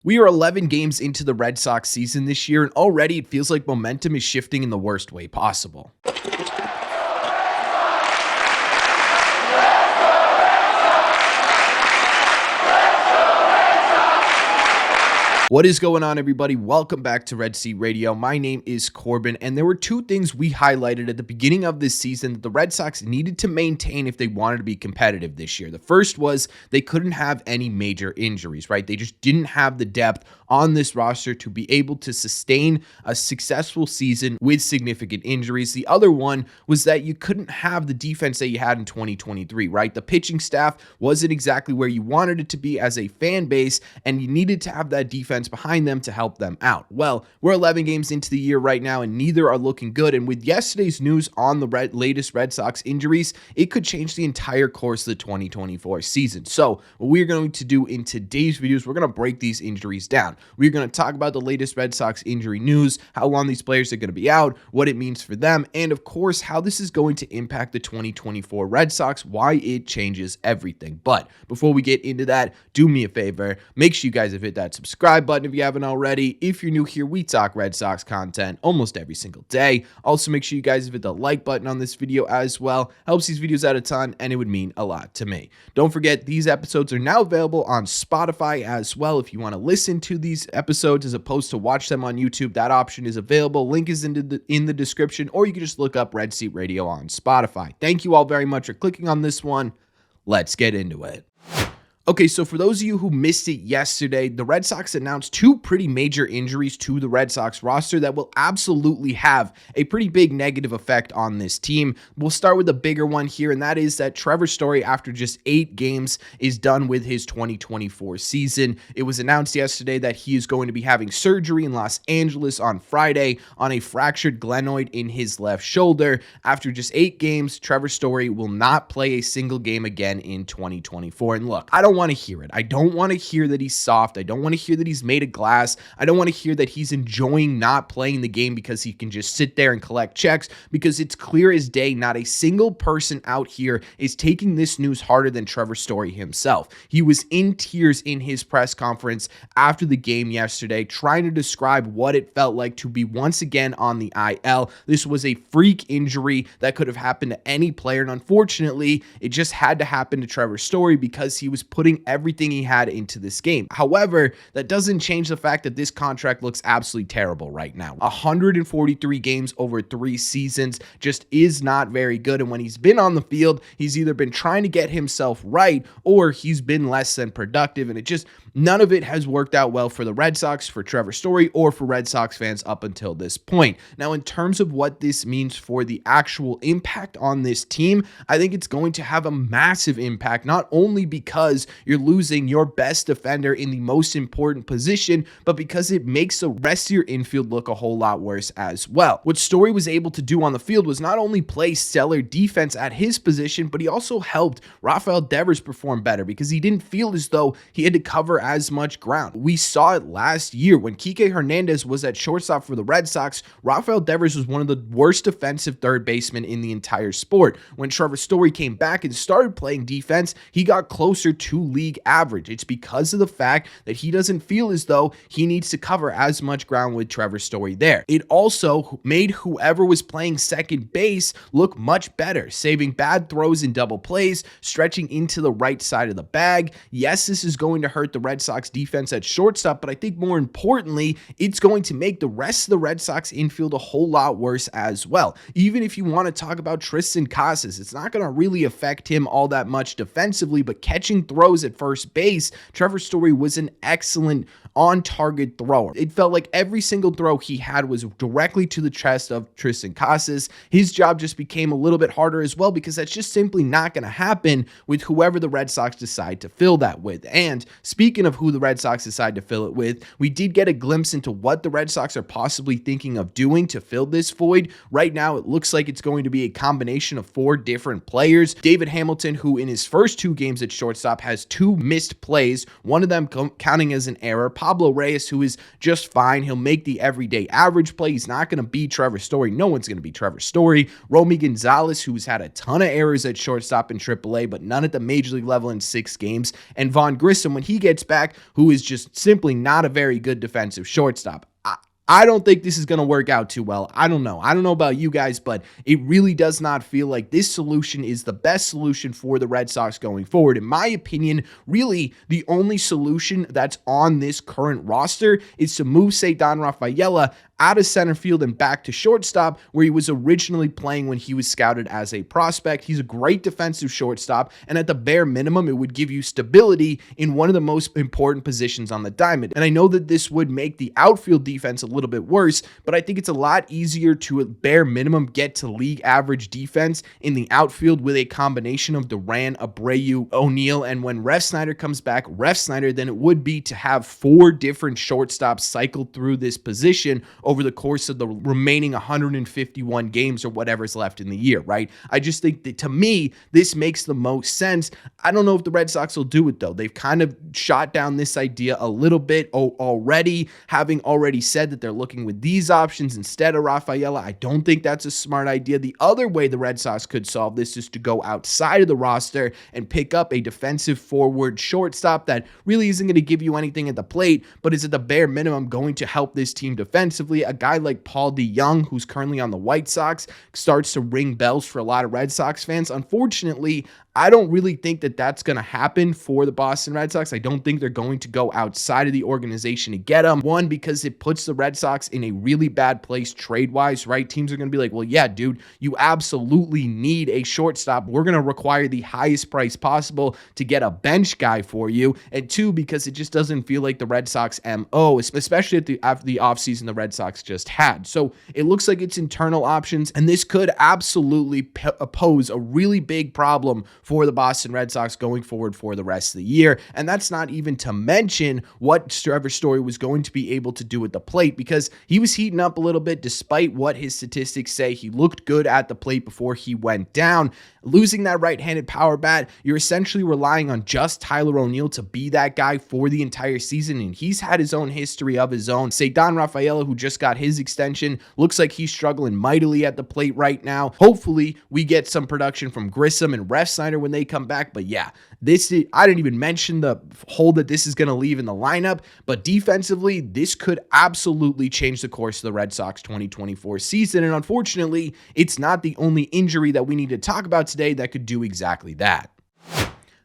We are 11 games into the Red Sox season this year, and already it feels like momentum is shifting in the worst way possible. What is going on, everybody? Welcome back to Red Seat Radio. My name is Corbin, and there were two things we highlighted at the beginning of this season that the Red Sox needed to maintain if they wanted to be competitive this year. The first was they couldn't have any major injuries, right? They just didn't have the depth on this roster to be able to sustain a successful season with significant injuries. The other one was that you couldn't have the defense that you had in 2023, right? The pitching staff wasn't exactly where you wanted it to be as a fan base, and you needed to have that defense behind them to help them out. Well, we're 11 games into the year right now, and neither are looking good. And with yesterday's news on the latest Red Sox injuries, it could change the entire course of the 2024 season. So what we're going to do in today's videos, we're going to break these injuries down. We're going to talk about the latest Red Sox injury news, how long these players are going to be out, what it means for them, and of course, how this is going to impact the 2024 Red Sox, why it changes everything. But before we get into that, do me a favor, make sure you guys have hit that subscribe button if you haven't already. If you're new here, we talk Red Sox content almost every single day. Also, make sure you guys hit the like button on this video as well. Helps these videos out a ton, and it would mean a lot to me. Don't forget, these episodes are now available on Spotify as well. If you want to listen to these episodes as opposed to watch them on YouTube, that option is available. Link is in the description, or you can just look up Red Seat Radio on Spotify. Thank you all very much for clicking on this one. Let's get into it. Okay, so for those of you who missed it yesterday, the Red Sox announced two pretty major injuries to the Red Sox roster that will absolutely have a pretty big negative effect on this team. We'll start with the bigger one here, and that is that Trevor Story, after just 8 games, is done with his 2024 season. It was announced yesterday that he is going to be having surgery in Los Angeles on Friday on a fractured glenoid in his left shoulder. After just 8 games, Trevor Story will not play a single game again in 2024. And look, I don't want to hear it. I don't want to hear that he's soft. I don't want to hear that he's made of glass. I don't want to hear that he's enjoying not playing the game because he can just sit there and collect checks, because it's clear as day not a single person out here is taking this news harder than Trevor Story himself. He was in tears in his press conference after the game yesterday, trying to describe what it felt like to be once again on the IL. This was a freak injury that could have happened to any player, and unfortunately, it just had to happen to Trevor Story because he was putting everything he had into this game. However, that doesn't change the fact that this contract looks absolutely terrible right now. 143 games over 3 seasons just is not very good, and when he's been on the field, he's either been trying to get himself right or he's been less than productive, and none of it has worked out well for the Red Sox, for Trevor Story, or for Red Sox fans up until this point. Now, in terms of what this means for the actual impact on this team, I think it's going to have a massive impact, not only because you're losing your best defender in the most important position, but because it makes the rest of your infield look a whole lot worse as well. What Story was able to do on the field was not only play stellar defense at his position, but he also helped Rafael Devers perform better because he didn't feel as though he had to cover as much ground. We saw it last year when Kike Hernandez was at shortstop for the Red Sox. Rafael Devers was one of the worst defensive third basemen in the entire sport. When Trevor Story came back and started playing defense, he got closer to league average. It's because of the fact that he doesn't feel as though he needs to cover as much ground with Trevor Story there. It also made whoever was playing second base look much better, saving bad throws in double plays, stretching into the right side of the bag. Yes, this is going to hurt the Red Sox defense at shortstop, but I think more importantly, it's going to make the rest of the Red Sox infield a whole lot worse as well. Even if you want to talk about Tristan Casas, it's not going to really affect him all that much defensively, but catching throws at first base, Trevor Story was an excellent on-target thrower. It felt like every single throw he had was directly to the chest of Tristan Casas. His job just became a little bit harder as well because that's just simply not going to happen with whoever the Red Sox decide to fill that with. And speaking of who the Red Sox decide to fill it with, we did get a glimpse into what the Red Sox are possibly thinking of doing to fill this void. Right now, it looks like it's going to be a combination of 4 different players. David Hamilton, who in his first 2 games at shortstop has 2 missed plays, one of them counting as an error, Pablo Reyes, who is just fine. He'll make the everyday average play. He's not going to be Trevor Story. No one's going to be Trevor Story. Romy Gonzalez, who's had a ton of errors at shortstop in AAA, but none at the major league level in 6 games. And Vaughn Grissom, when he gets back, who is just simply not a very good defensive shortstop. I don't think this is going to work out too well. I don't know. I don't know about you guys, but it really does not feel like this solution is the best solution for the Red Sox going forward. In my opinion, really the only solution that's on this current roster is to move Ceddanne Rafaela out of center field and back to shortstop, where he was originally playing when he was scouted as a prospect. He's a great defensive shortstop, and at the bare minimum, it would give you stability in one of the most important positions on the diamond. And I know that this would make the outfield defense a little bit worse, but I think it's a lot easier to, at bare minimum, get to league average defense in the outfield with a combination of Duran, Abreu, O'Neill, and when Refsnyder comes back, Refsnyder, than it would be to have 4 different shortstops cycle through this position over the course of the remaining 151 games or whatever's left in the year, right? I just think that, to me, this makes the most sense. I don't know if the Red Sox will do it, though. They've kind of shot down this idea a little bit already, having already said that they're looking with these options instead of Rafaela. I don't think that's a smart idea. The other way the Red Sox could solve this is to go outside of the roster and pick up a defensive forward shortstop that really isn't going to give you anything at the plate, but is at the bare minimum going to help this team defensively. A guy like Paul DeJong, who's currently on the White Sox, starts to ring bells for a lot of Red Sox fans. Unfortunately, I don't really think that that's going to happen for the Boston Red Sox. I don't think they're going to go outside of the organization to get him. One, because it puts the Red Sox in a really bad place trade-wise, right? Teams are going to be like, well, yeah, dude, you absolutely need a shortstop. We're going to require the highest price possible to get a bench guy for you. And 2, because it just doesn't feel like the Red Sox MO, especially after the offseason the Red Sox just had. So it looks like it's internal options, and this could absolutely pose a really big problem for the Boston Red Sox going forward for the rest of the year. And that's not even to mention what Trevor Story was going to be able to do at the plate, because he was heating up a little bit despite what his statistics say. He looked good at the plate before he went down. Losing that right-handed power bat, you're essentially relying on just Tyler O'Neill to be that guy for the entire season, and he's had his own history of his own. Ceddanne Rafaela, who just got his extension, looks like he's struggling mightily at the plate right now. Hopefully, we get some production from Grissom and Refsnyder when they come back, but yeah, I didn't even mention the hole that this is going to leave in the lineup, but defensively, this could absolutely change the course of the Red Sox 2024 season, and unfortunately, it's not the only injury that we need to talk about today that could do exactly that.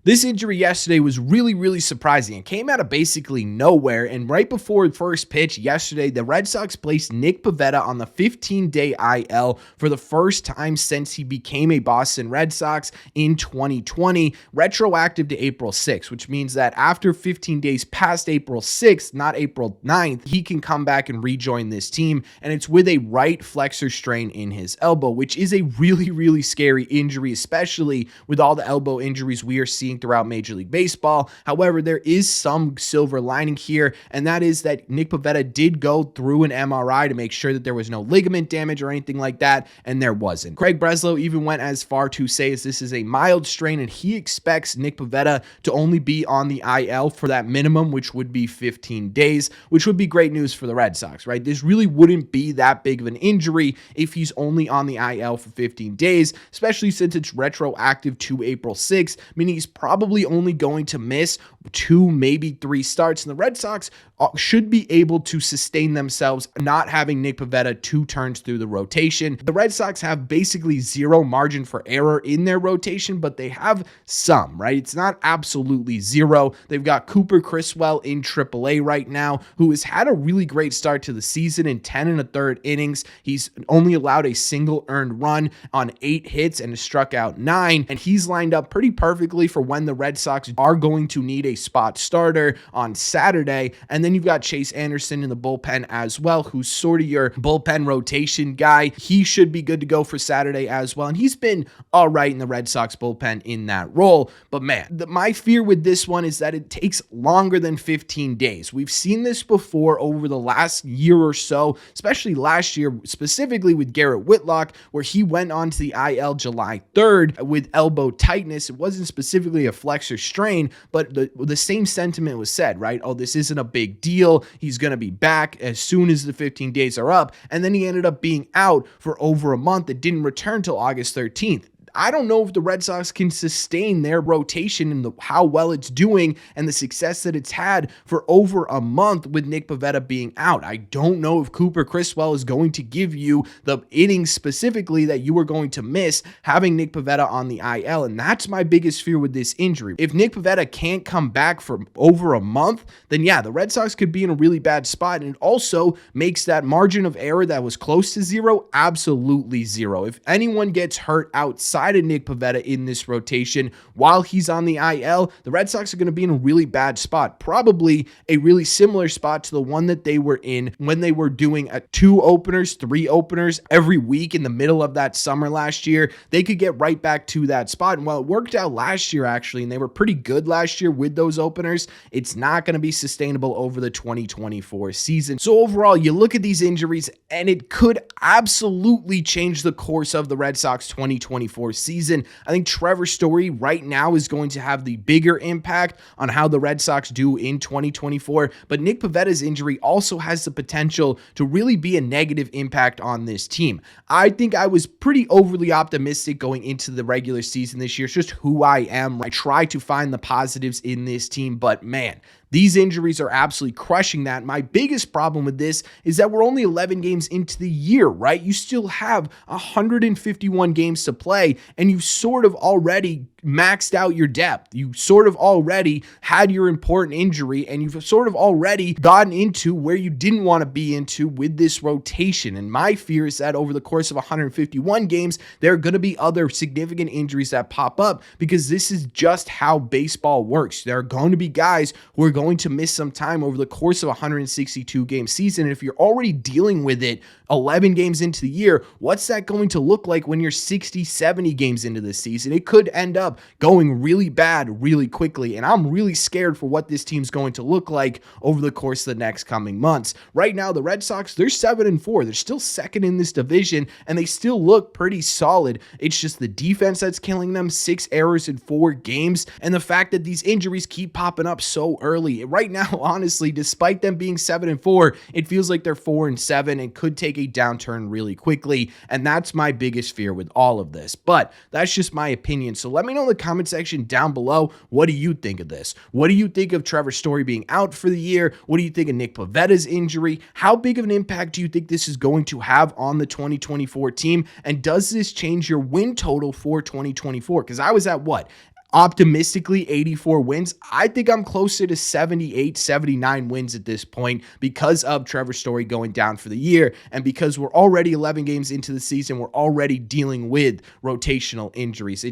This injury yesterday was really, really surprising. It came out of basically nowhere, and right before first pitch yesterday, the Red Sox placed Nick Pivetta on the 15-day IL for the first time since he became a Boston Red Sox in 2020, retroactive to April 6th, which means that after 15 days past April 6th, not April 9th, he can come back and rejoin this team, and it's with a right flexor strain in his elbow, which is a really, really scary injury, especially with all the elbow injuries we are seeing throughout Major League Baseball. However, there is some silver lining here, and that is that Nick Pivetta did go through an MRI to make sure that there was no ligament damage or anything like that, and there wasn't. Craig Breslow even went as far to say this is a mild strain, and he expects Nick Pivetta to only be on the IL for that minimum, which would be 15 days, which would be great news for the Red Sox, right? This really wouldn't be that big of an injury if he's only on the IL for 15 days, especially since it's retroactive to April 6th, meaning he's probably only going to miss 2, maybe 3 starts, and the Red Sox should be able to sustain themselves not having Nick Pivetta 2 turns through the rotation. The Red Sox have basically zero margin for error in their rotation, but they have some, right? It's not absolutely zero. They've got Cooper Criswell in AAA right now, who has had a really great start to the season in 10 1/3 innings. He's only allowed a single earned run on 8 hits and has struck out 9, and he's lined up pretty perfectly for when the Red Sox are going to need a spot starter on Saturday. And then you've got Chase Anderson in the bullpen as well, who's sort of your bullpen rotation guy. He should be good to go for Saturday as well, and he's been all right in the Red Sox bullpen in that role. But man, my fear with this one is that it takes longer than 15 days. We've seen this before over the last year or so, especially last year, specifically with Garrett Whitlock, where he went on to the IL July 3rd with elbow tightness. It wasn't specifically a flexor strain, but the same sentiment was said, right? Oh, this isn't a big deal. He's going to be back as soon as the 15 days are up. And then he ended up being out for over a month. It didn't return till August 13th. I don't know if the Red Sox can sustain their rotation and how well it's doing and the success that it's had for over a month with Nick Pivetta being out. I don't know if Cooper Criswell is going to give you the innings specifically that you are going to miss having Nick Pivetta on the IL, and that's my biggest fear with this injury. If Nick Pivetta can't come back for over a month, then yeah, the Red Sox could be in a really bad spot, and it also makes that margin of error that was close to zero absolutely zero. If anyone gets hurt outside of Nick Pivetta in this rotation while he's on the IL, the Red Sox are going to be in a really bad spot, probably a really similar spot to the one that they were in when they were doing 2 openers, 3 openers every week in the middle of that summer last year. They could get right back to that spot. And while it worked out last year, actually, and they were pretty good last year with those openers, it's not going to be sustainable over the 2024 season. So overall, you look at these injuries and it could absolutely change the course of the Red Sox 2024 season. I think Trevor Story right now is going to have the bigger impact on how the Red Sox do in 2024, but Nick Pivetta's injury also has the potential to really be a negative impact on this team. I think I was pretty overly optimistic going into the regular season this year. It's just who I am. I try to find the positives in this team, but man, these injuries are absolutely crushing that. My biggest problem with this is that we're only 11 games into the year, right? You still have 151 games to play, and you've sort of already maxed out your depth. You sort of already had your important injury, and you've sort of already gotten into where you didn't want to be into with this rotation. And my fear is that over the course of 151 games, there are going to be other significant injuries that pop up, because this is just how baseball works. There are going to be guys who are going to miss some time over the course of a 162 game season. And if you're already dealing with it 11 games into the year, what's that going to look like when you're 60, 70 games into the season? It could end up going really bad really quickly. And I'm really scared for what this team's going to look like over the course of the next coming months. Right now, the Red Sox, they're 7-4. They're still second in this division, and they still look pretty solid. It's just the defense that's killing them. 6 errors in 4 games. And the fact that these injuries keep popping up so early. Right now, honestly, despite them being 7-4, it feels like they're 4-7 and could take a downturn really quickly. And that's my biggest fear with all of this. But that's just my opinion. So let me know in the comment section down below, what do you think of this? What do you think of Trevor Story being out for the year? What do you think of Nick Pivetta's injury? How big of an impact do you think this is going to have on the 2024 team? And does this change your win total for 2024? Because I was at what? Optimistically 84 wins. I think I'm closer to 78, 79 wins at this point because of Trevor Story going down for the year, and because we're already 11 games into the season, we're already dealing with rotational injuries.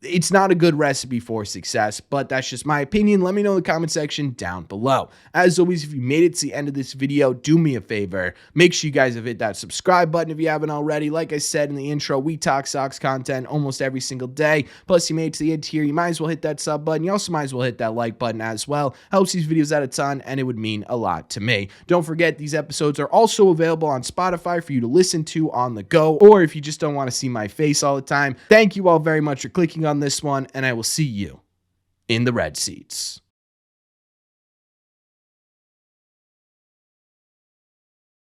It's not a good recipe for success, but that's just my opinion. Let me know in the comment section down below. As always, if you made it to the end of this video, do me a favor. Make sure you guys have hit that subscribe button if you haven't already. Like I said in the intro, we talk Sox content almost every single day. Plus, you made it to the end here, you might as well hit that sub button. You also might as well hit that like button as well. Helps these videos out a ton, and it would mean a lot to me. Don't forget, these episodes are also available on Spotify for you to listen to on the go, or if you just don't want to see my face all the time. Thank you all very much for clicking on this one, and I will see you in the red seats.